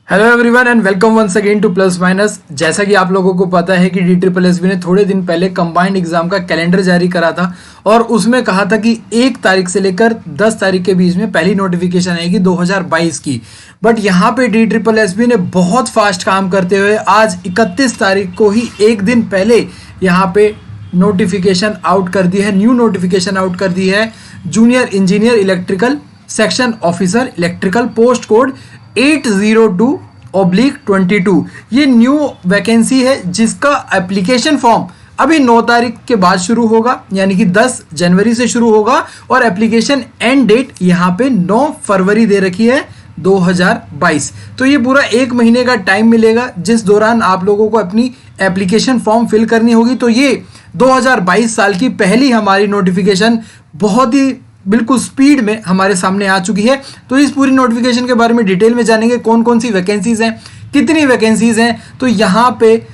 Hello everyone and welcome once again to plus minus. जैसा कि आप लोगों को पता है कि DSSB ने थोड़े दिन पहले कंबाइंड एग्जाम का कैलेंडर जारी करा था और उसमें कहा था कि 1 तारीख से लेकर 10 तारीख के बीच में पहली नोटिफिकेशन आएगी 2022 की। बट यहाँ पे DSSB ने बहुत फास्ट काम करते हुए आज 31 तारीख को ही एक दिन पहले यहाँ पे नोटिफिकेशन आउट कर दी है, न्यू नोटिफिकेशन आउट कर दी है। Junior engineer electrical section officer electrical post code 802/22 ये न्यू वैकेंसी है जिसका एप्लीकेशन फॉर्म अभी 9 तारीख के बाद शुरू होगा, यानी कि 10 जनवरी से शुरू होगा और एप्लीकेशन एंड डेट यहाँ पे 9 फरवरी दे रखी है 2022। तो ये पूरा 1 महीने का टाइम मिलेगा जिस दौरान आप लोगों को अपनी एप्लीकेशन फॉर्म फिल करनी होगी। तो ये 2022 साल की पहली हमारी नोटिफिकेशन बहुत ही बिल्कुल स्पीड में हमारे सामने आ चुकी है। तो इस पूरी नोटिफिकेशन के बारे में डिटेल में जानेंगे, कौन कौन सी वैकेंसीज हैं, कितनी वैकेंसीज हैं। तो यहाँ पे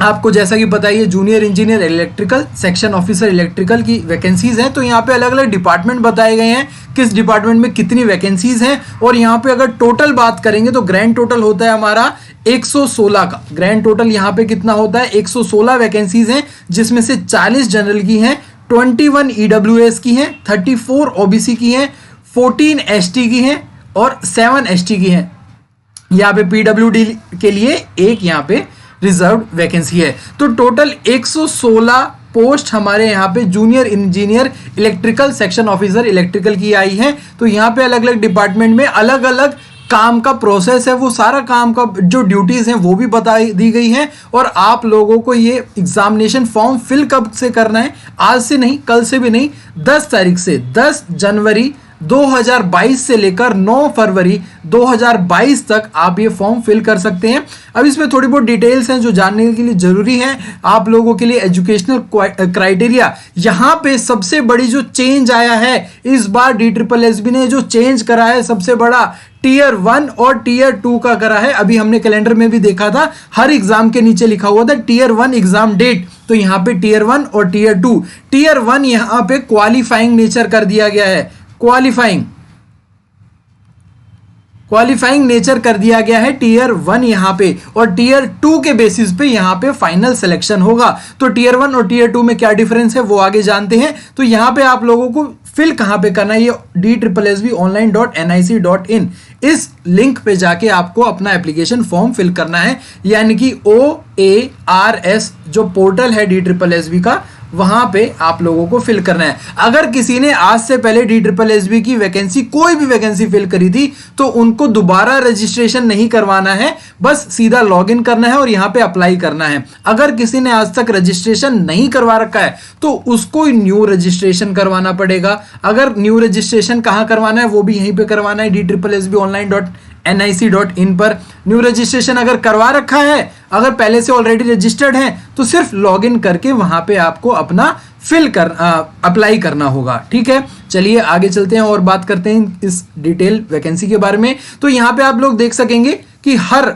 आपको जैसा कि पता है junior engineer electrical section officer electrical की वैकेंसीज हैं। तो यहाँ पे अलग अलग डिपार्टमेंट बताए गए हैं, किस डिपार्टमेंट में कितनी वैकेंसीज हैं। और यहाँ पे अगर टोटल बात करेंगे तो ग्रैंड टोटल होता है हमारा 116 का। ग्रैंड टोटल यहाँ पे कितना होता है, 116 वैकेंसीज हैं, जिसमें से 40 जनरल की हैं, 21 EWS की हैं, 34 OBC की हैं, 14 ST की हैं और 7 ST की हैं। यहाँ पे PWD के लिए एक यहाँ पे रिजर्व वैकेंसी है। तो टोटल 116 पोस्ट हमारे यहाँ पे junior engineer electrical section officer electrical की आई है। तो यहाँ पे अलग अलग डिपार्टमेंट में अलग अलग काम का प्रोसेस है, वो सारा काम का जो ड्यूटीज हैं वो भी बता दी गई हैं। और आप लोगों को ये एग्जामिनेशन फॉर्म फिल कब से करना है, आज से नहीं, कल से भी नहीं, 10 तारीख से 10 जनवरी 2022 से लेकर 9 फरवरी 2022 तक आप ये फॉर्म फिल कर सकते हैं। अब इसमें थोड़ी बहुत डिटेल्स हैं जो जानने के लिए जरूरी है आप लोगों के लिए। एजुकेशनल क्राइटेरिया, यहाँ पे सबसे बड़ी जो चेंज आया है इस बार DSSB ने जो चेंज करा है सबसे बड़ा टीयर 1 और टीयर 2 का करा है। अभी हमने कैलेंडर में भी देखा था, हर एग्जाम के नीचे लिखा हुआ था टीयर 1 एग्जाम डेट। तो यहाँ पे टीयर 1 और टीयर 2। टीयर 1 यहाँ पे क्वालिफाइंग नेचर कर दिया गया है, क्वालिफाइंग नेचर कर दिया गया है टीयर 1 यहाँ पे। और टीयर 2 के बेसिस पे यहाँ पे फाइनल सिलेक्शन होगा। तो टीयर 1 और टीयर 2 में क्या डिफरेंस है वो आगे जानते हैं। तो यहाँ पे आप लोगों को फिल कहाँ पे करना है, ये DSSBonline.nic.in इस लिंक पे जाके आपको अपना एप्लीकेशन फॉर्म फिल करना है, यानी कि OARS जो पोर्टल है DSSB का, वहां पे आप लोगों को फिल करना है। अगर किसी ने आज से पहले DSSB की वैकेंसी कोई भी वैकेंसी फिल करी थी तो उनको दोबारा रजिस्ट्रेशन नहीं करवाना है, बस सीधा लॉगिन करना है और यहां पे अप्लाई करना है। अगर किसी ने आज तक रजिस्ट्रेशन नहीं करवा रखा है तो उसको न्यू रजिस्ट्रेशन करवाना पड़ेगा। अगर न्यू रजिस्ट्रेशन कहां करवाना है वो भी यहीं पे करवाना है, DSSBonline.nic.in पर। न्यू रजिस्ट्रेशन अगर करवा रखा है, अगर पहले से ऑलरेडी रजिस्टर्ड है तो सिर्फ लॉगिन करके वहां पे आपको अपना अप्लाई करना होगा। ठीक है, चलिए आगे चलते हैं और बात करते हैं इस डिटेल वैकेंसी के बारे में। तो यहाँ पे आप लोग देख सकेंगे कि हर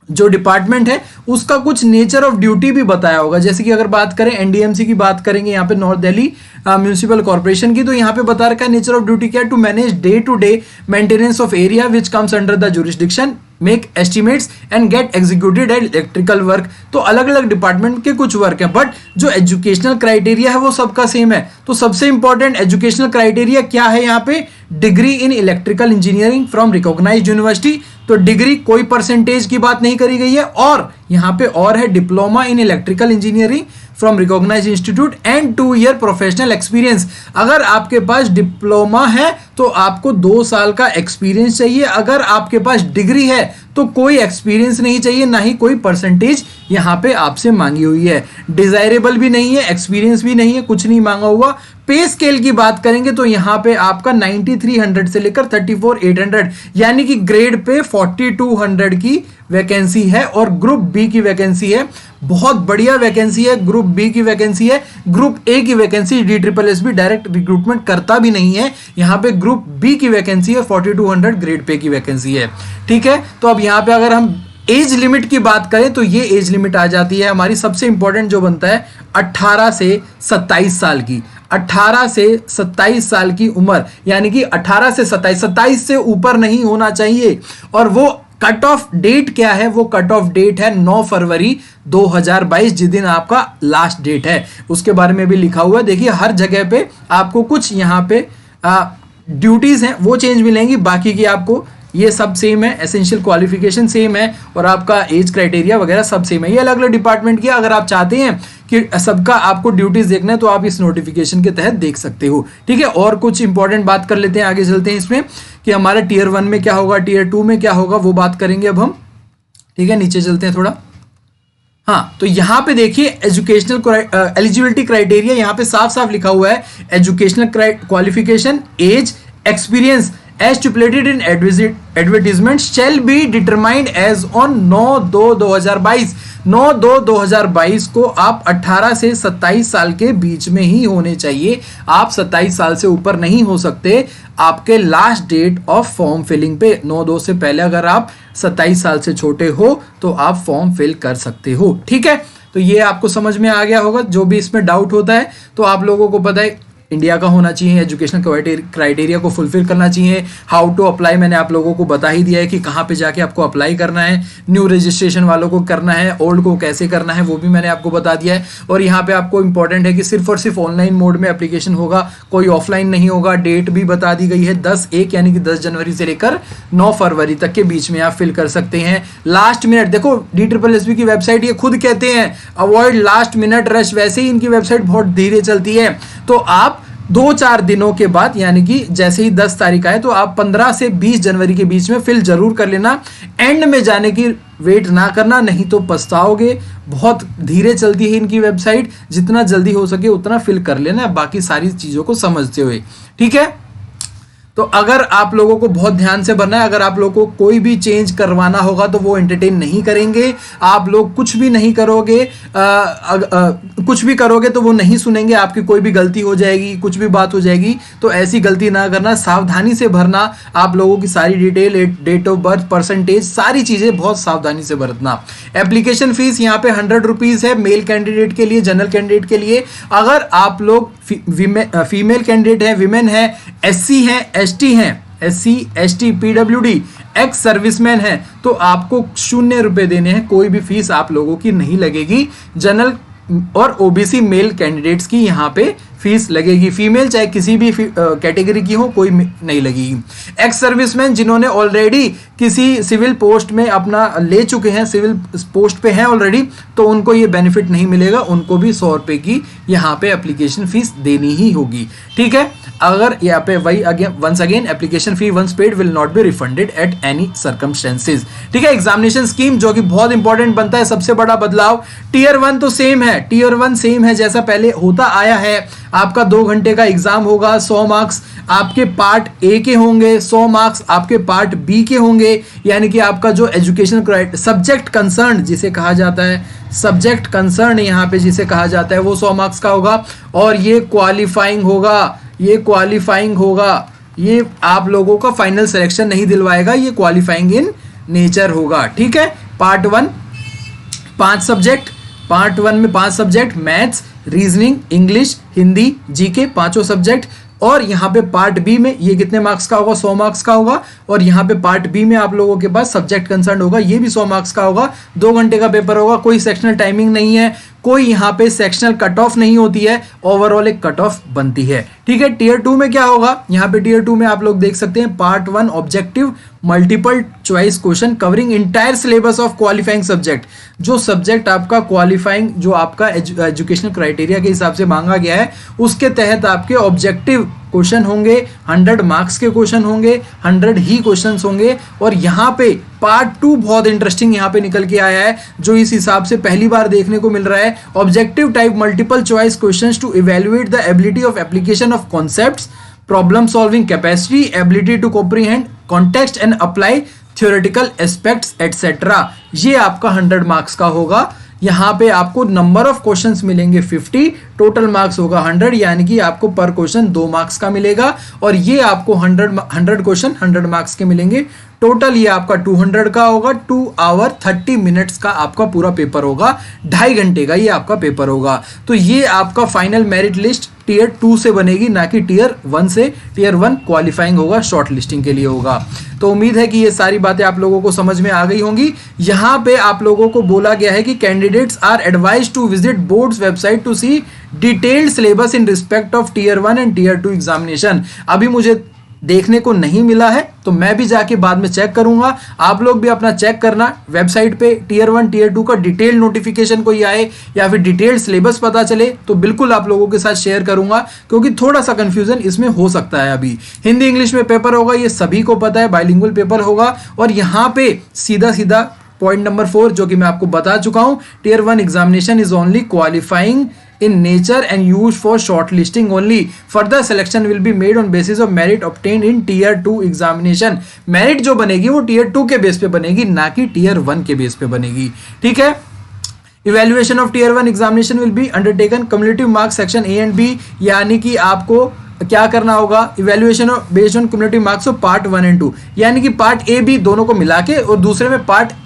जो डिपार्टमेंट है उसका कुछ नेचर ऑफ ड्यूटी भी बताया होगा। जैसे कि अगर बात करें NDMC की बात करेंगे, यहाँ पे नॉर्थ दिल्ली म्यूनिसिपल कॉर्पोरेशन की, तो यहाँ पे बता रखा है नेचर ऑफ ड्यूटी क्या है, to manage day to day maintenance of area which comes under the jurisdiction, make estimates and get executed electrical work. तो अलग अलग डिपार्टमेंट के कुछ वर्क है, बट जो एजुकेशनल क्राइटेरिया है वो सबका सेम है। तो सबसे इंपॉर्टेंट एजुकेशनल क्राइटेरिया क्या है यहाँ पे, degree in electrical engineering from recognised university. तो डिग्री कोई परसेंटेज की बात नहीं करी गई है। और यहाँ पे और है diploma in electrical engineering from recognised institute and 2 year professional experience. अगर आपके पास डिप्लोमा है तो आपको 2 साल का एक्सपीरियंस चाहिए। अगर आपके पास डिग्री है तो कोई एक्सपीरियंस नहीं चाहिए, ना ही कोई परसेंटेज यहाँ पे आपसे मांगी हुई है। डिजायरेबल भी नहीं है, एक्सपीरियंस भी नहीं है, कुछ नहीं मांगा हुआ। पे स्केल की बात करेंगे तो यहाँ पे आपका 9300 से लेकर 34800 यानी कि ग्रेड पे 4200 की वैकेंसी है। और ग्रुप बी की वैकेंसी है, बहुत बढ़िया वैकेंसी है। ग्रुप बी की वैकेंसी है, ग्रुप ए की वैकेंसी DSSB डायरेक्ट रिक्रूटमेंट करता भी नहीं है। यहाँ पे ग्रुप बी की वैकेंसी है, 4200 ग्रेड पे की वैकेंसी है। ठीक है, तो अब यहाँ पे अगर हम एज लिमिट की बात करें तो ये एज लिमिट आ जाती है हमारी, सबसे इंपॉर्टेंट जो बनता है 18 से 27 साल की। 18 से 27 साल की उम्र, यानी कि 18 से 27 से ऊपर नहीं होना चाहिए। और वो कट ऑफ डेट क्या है? वो कट ऑफ डेट है 9 फरवरी 2022, जिस दिन आपका लास्ट डेट है। उसके बारे में भी लिखा हुआ है। देखिए हर जगह पे आपको कुछ यहाँ पे ड्यूटीज हैं वो चेंज मिलेंगी, बाकी की आपको ये सब सेम है, एसेंशियल क्वालिफिकेशन सेम है और आपका एज क्राइटेरिया वगैरह सब सेम है। ये अलग अलग डिपार्टमेंट की, अगर आप चाहते हैं कि सबका आपको ड्यूटीज देखना है तो आप इस नोटिफिकेशन के तहत देख सकते हो। ठीक है, और कुछ इंपॉर्टेंट बात कर लेते हैं, आगे चलते हैं इसमें कि हमारा टीयर 1 में क्या होगा, टीयर 2 में क्या होगा, वो बात करेंगे अब हम। ठीक है, नीचे चलते हैं थोड़ा। हाँ, तो यहाँ पे देखिए एजुकेशनल एलिजिबिलिटी क्राइटेरिया यहाँ पे साफ साफ लिखा हुआ है, educational qualification, age, experience as stipulated in advertisement shall be determined as on 9/2/2022। 9/2/2022 को आप 18 से 27 साल के बीच में ही होने चाहिए। आप 27 साल से ऊपर नहीं हो सकते। आपके last date of form filling पे 9/2 से पहले अगर आप 27 साल से छोटे हो तो आप फॉर्म फिल कर सकते हो। ठीक है, तो ये आपको समझ में आ गया होगा। जो भी इसमें डाउट होता है तो आप लोगों को पता है इंडिया का होना चाहिए, एजुकेशन क्राइटेरिया को फुलफिल करना चाहिए। हाउ टू अप्लाई मैंने आप लोगों को बता ही दिया है कि कहाँ पे जाके आपको अप्लाई करना है, न्यू रजिस्ट्रेशन वालों को करना है, ओल्ड को कैसे करना है वो भी मैंने आपको बता दिया है। और यहाँ पे आपको इंपॉर्टेंट है कि सिर्फ और सिर्फ ऑनलाइन मोड में एप्लीकेशन होगा, कोई ऑफलाइन नहीं होगा। डेट भी बता दी गई है 10/1 यानी कि 10 जनवरी से लेकर 9 फरवरी तक के बीच में आप फिल कर सकते हैं। लास्ट मिनट देखो DSSB की वेबसाइट ये खुद कहते हैं अवॉइड लास्ट मिनट रश, वैसे ही इनकी वेबसाइट बहुत धीरे चलती है। तो आप 2-4 दिनों के बाद यानी कि जैसे ही 10 तारीख आए तो आप 15 से 20 जनवरी के बीच में फिल जरूर कर लेना। एंड में जाने की वेट ना करना, नहीं तो पछताओगे। बहुत धीरे चलती है इनकी वेबसाइट, जितना जल्दी हो सके उतना फिल कर लेना बाकी सारी चीज़ों को समझते हुए। ठीक है, तो अगर आप लोगों को बहुत ध्यान से भरना है, अगर आप लोगों को कोई भी चेंज करवाना होगा तो वो एंटरटेन नहीं करेंगे। आप लोग कुछ भी नहीं करोगे, कुछ भी करोगे तो वो नहीं सुनेंगे। आपकी कोई भी गलती हो जाएगी, कुछ भी बात हो जाएगी, तो ऐसी गलती ना करना, सावधानी से भरना। आप लोगों की सारी detail, date of birth, percentage, सारी चीज़ें बहुत सावधानी से भरना। एप्लीकेशन फीस यहाँ पे 100 रुपीज़ है मेल कैंडिडेट के लिए, जनरल कैंडिडेट के लिए। अगर आप लोग फीमेल कैंडिडेट है, विमेन है, SC है, ST हैं, SC ST PWD ex serviceman है, तो आपको 0 रुपए देने हैं। कोई भी फीस आप लोगों की नहीं लगेगी। जनरल और OBC मेल कैंडिडेट्स की यहाँ पे फीस लगेगी। फीमेल चाहे किसी भी कैटेगरी की हो कोई नहीं लगेगी। एक्स सर्विसमैन जिन्होंने ऑलरेडी किसी सिविल पोस्ट में अपना ले चुके हैं, सिविल पोस्ट पे हैं ऑलरेडी, तो उनको ये बेनिफिट नहीं मिलेगा। उनको भी 100 रुपए की यहाँ पे एप्लीकेशन फीस देनी ही होगी। ठीक है, अगर यहाँ पे वही once again application fee once paid will not be refunded at any circumstances. ठीक है, एग्जामिनेशन स्कीम जो कि बहुत इंपॉर्टेंट बनता है, सबसे बड़ा बदलाव। टीयर 1 तो सेम है, टीयर 1 सेम है जैसा पहले होता आया है। आपका 2 घंटे का एग्जाम होगा, 100 मार्क्स आपके पार्ट ए के होंगे, 100 मार्क्स आपके पार्ट बी के होंगे। यानी कि आपका जो एजुकेशन सब्जेक्ट कंसर्न जिसे कहा जाता है, सब्जेक्ट कंसर्न यहाँ पे जिसे कहा जाता है, वो 100 मार्क्स का होगा। और ये क्वालिफाइंग होगा, ये क्वालिफाइंग होगा, ये आप लोगों का फाइनल सिलेक्शन नहीं दिलवाएगा, ये क्वालिफाइंग इन नेचर होगा। ठीक है, पार्ट 1 5 सब्जेक्ट, पार्ट 1 में 5 subject, maths, reasoning, English, Hindi, GK, 5 subject. और यहाँ पे पार्ट बी में ये कितने मार्क्स का होगा, 100 मार्क्स का होगा। और यहाँ पे पार्ट बी में आप लोगों के पास सब्जेक्ट कंसर्न होगा, ये भी 100 मार्क्स का होगा। 2 घंटे का पेपर होगा, कोई सेक्शनल टाइमिंग नहीं है, कोई यहाँ पे सेक्शनल कट ऑफ नहीं होती है, ओवरऑल एक कट ऑफ बनती है। ठीक है, टीयर 2 में क्या होगा, यहाँ पे टीयर 2 में आप लोग देख सकते हैं part 1 objective multiple choice question covering entire syllabus of qualifying subject. जो सब्जेक्ट आपका क्वालिफाइंग, जो आपका एजुकेशनल क्राइटेरिया के हिसाब से मांगा गया है, उसके तहत आपके ऑब्जेक्टिव क्वेश्चन होंगे, 100 मार्क्स के क्वेश्चन होंगे, 100 ही क्वेश्चंस होंगे। और यहाँ पे पार्ट 2 बहुत इंटरेस्टिंग यहाँ पे निकल के आया है, जो इस हिसाब से पहली बार देखने को मिल रहा है। Objective type multiple choice questions to evaluate the ability of application of concepts, problem solving capacity, ability to comprehend context and apply theoretical aspects etcetera. ये आपका 100 मार्क्स का होगा। यहाँ पे आपको नंबर ऑफ क्वेश्चंस मिलेंगे 50, टोटल मार्क्स होगा 100, यानी कि आपको पर क्वेश्चन 2 मार्क्स का मिलेगा। और ये आपको 100 क्वेश्चन 100 मार्क्स के मिलेंगे, टोटल ये आपका 200 का होगा, 2 आवर 30 मिनट्स का आपका पूरा पेपर होगा, 2.5 घंटे का ये आपका पेपर होगा। तो ये आपका फाइनल मेरिट लिस्ट टीयर 2 से बनेगी, ना कि टीयर 1 से। टीयर 1 क्वालिफाइंग होगा, शॉर्ट लिस्टिंग के लिए होगा। तो उम्मीद है कि ये सारी बातें आप लोगों को समझ में आ गई होंगी। यहाँ पे आप लोगों को बोला गया है कि candidates are advised to visit boards website to see detailed syllabus in respect of tier 1 and tier 2 examination. अभी मुझे देखने को नहीं मिला है, तो मैं भी जाके बाद में चेक करूंगा। आप लोग भी अपना चेक करना वेबसाइट पे, टीयर 1 टीयर 2 का डिटेल नोटिफिकेशन कोई आए या फिर डिटेल्ड सिलेबस पता चले तो बिल्कुल आप लोगों के साथ शेयर करूंगा, क्योंकि थोड़ा सा कंफ्यूजन इसमें हो सकता है। अभी हिंदी इंग्लिश में पेपर होगा, ये सभी को पता है, बाइलिंगुअल पेपर होगा। और यहाँ पे सीधा सीधा पॉइंट नंबर 4 जो कि मैं आपको बता चुका हूं, tier 1 examination is only qualifying in nature and used for shortlisting only. Further selection will be made on basis of merit obtained in tier 2 examination. merit जो बनेगी वो tier 2 के बेस पे बनेगी, ना कि tier 1 के बेस पे बनेगी। ठीक है। Evaluation of tier 1 examination will be undertaken cumulative marks section A and B, यानी कि आपको क्या करना होगा, evaluation based on cumulative marks of part 1 and 2, यानी कि पार्ट ए बी दोनों को मिला के और दूसरे में पार्ट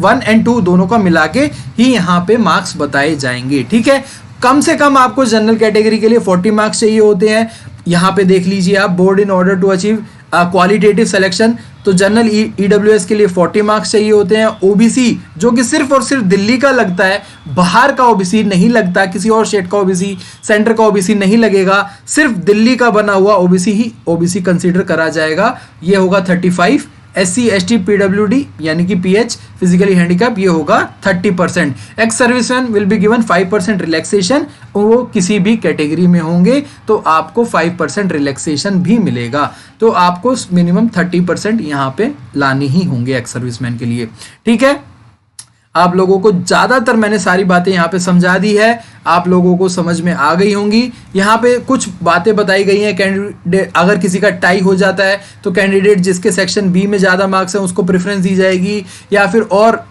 1 एंड 2 दोनों का मिला के ही यहाँ पे मार्क्स बताए जाएंगे। ठीक है। कम से कम आपको जनरल कैटेगरी के लिए 40 मार्क्स चाहिए होते हैं। यहाँ पे देख लीजिए आप, board in order to achieve qualitative selection, तो जनरल ईडब्ल्यूएस के लिए 40 मार्क्स चाहिए होते हैं। ओबीसी जो कि सिर्फ और सिर्फ दिल्ली का लगता है, बाहर का ओबीसी नहीं लगता, किसी और स्टेट का ओबीसी, सेंटर का ओबीसी नहीं लगेगा, सिर्फ दिल्ली का बना हुआ ओबीसी ही ओबीसी कंसीडर करा जाएगा। ये होगा 35। SC ST PWD यानी कि PH फिजिकली हैंडीकैप ये होगा 30%। Ex serviceman will be given 5% relaxation, वो किसी भी कैटेगरी में होंगे तो आपको 5% रिलैक्सेशन भी मिलेगा। तो आपको मिनिमम 30% यहाँ पे लानी ही होंगे एक्स सर्विसमैन के लिए। ठीक है। आप लोगों को ज़्यादातर मैंने सारी बातें यहाँ पे समझा दी है, आप लोगों को समझ में आ गई होंगी। यहाँ पे कुछ बातें बताई गई हैं, कैंडिडेट अगर किसी का टाई हो जाता है तो कैंडिडेट जिसके सेक्शन बी में ज़्यादा मार्क्स हैं उसको प्रेफरेंस दी जाएगी, या फिर और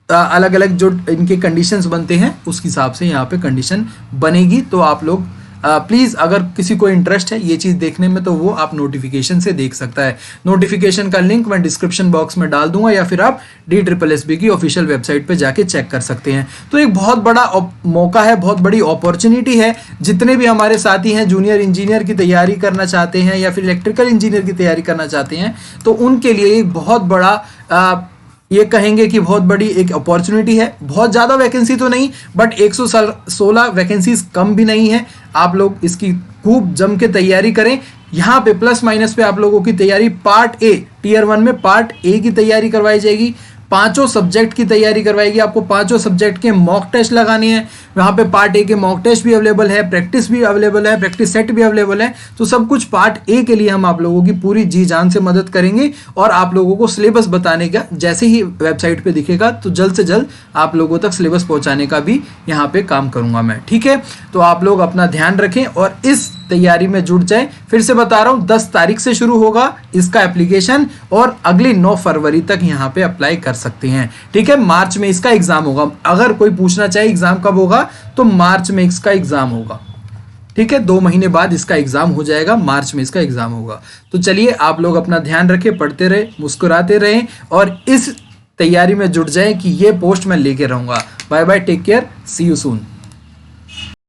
अलग अलग जो इनके कंडीशंस बनते हैं उस हिसाब से यहाँ पे कंडीशन बनेगी। तो आप लोग प्लीज़ अगर किसी को इंटरेस्ट है ये चीज़ देखने में तो वो आप नोटिफिकेशन से देख सकता है। नोटिफिकेशन का लिंक मैं डिस्क्रिप्शन बॉक्स में डाल दूंगा, या फिर आप DSSB की ऑफिशियल वेबसाइट पे जाके चेक कर सकते हैं। तो एक बहुत बड़ा मौका है, बहुत बड़ी अपॉर्चुनिटी है। जितने भी हमारे साथी हैं जूनियर इंजीनियर की तैयारी करना चाहते हैं या फिर इलेक्ट्रिकल इंजीनियर की तैयारी करना चाहते हैं, तो उनके लिए एक बहुत बड़ा ये कहेंगे कि बहुत बड़ी एक अपॉर्चुनिटी है। बहुत ज़्यादा वैकेंसी तो नहीं, बट 116 वैकेंसीज कम भी नहीं है। आप लोग इसकी खूब जम के तैयारी करें। यहाँ पे प्लस माइनस पे आप लोगों की तैयारी पार्ट ए, टीयर 1 में पार्ट ए की तैयारी करवाई जाएगी, 5 सब्जेक्ट की तैयारी करवाएगी। आपको 5 सब्जेक्ट के मॉक टेस्ट लगाने हैं। वहाँ पे पार्ट ए के मॉक टेस्ट भी अवेलेबल है, प्रैक्टिस भी अवेलेबल है, प्रैक्टिस सेट भी अवेलेबल है। तो सब कुछ पार्ट ए के लिए हम आप लोगों की पूरी जी जान से मदद करेंगे, और आप लोगों को सिलेबस बताने का जैसे ही वेबसाइट पे दिखेगा तो जल्द से जल्द आप लोगों तक सिलेबस पहुँचाने का भी यहाँ पे काम करूँगा मैं। ठीक है। तो आप लोग अपना ध्यान रखें और इस तैयारी में जुट जाएं। फिर से बता रहा हूं 10 तारीख से शुरू होगा इसका एप्लीकेशन, और अगली 9 फरवरी तक यहां पे अप्लाई कर सकते हैं। ठीक है। मार्च में इसका एग्जाम होगा। अगर कोई पूछना चाहे एग्जाम कब होगा, तो मार्च में इसका एग्जाम होगा। ठीक है। 2 महीने बाद इसका एग्जाम हो जाएगा, मार्च में इसका एग्जाम होगा। तो चलिए आप लोग अपना ध्यान रखें, पढ़ते रहे, मुस्कुराते रहें और इस तैयारी में जुट जाएं कि ये पोस्ट मैं लेके रहूंगा। Bye bye, take care, see you soon.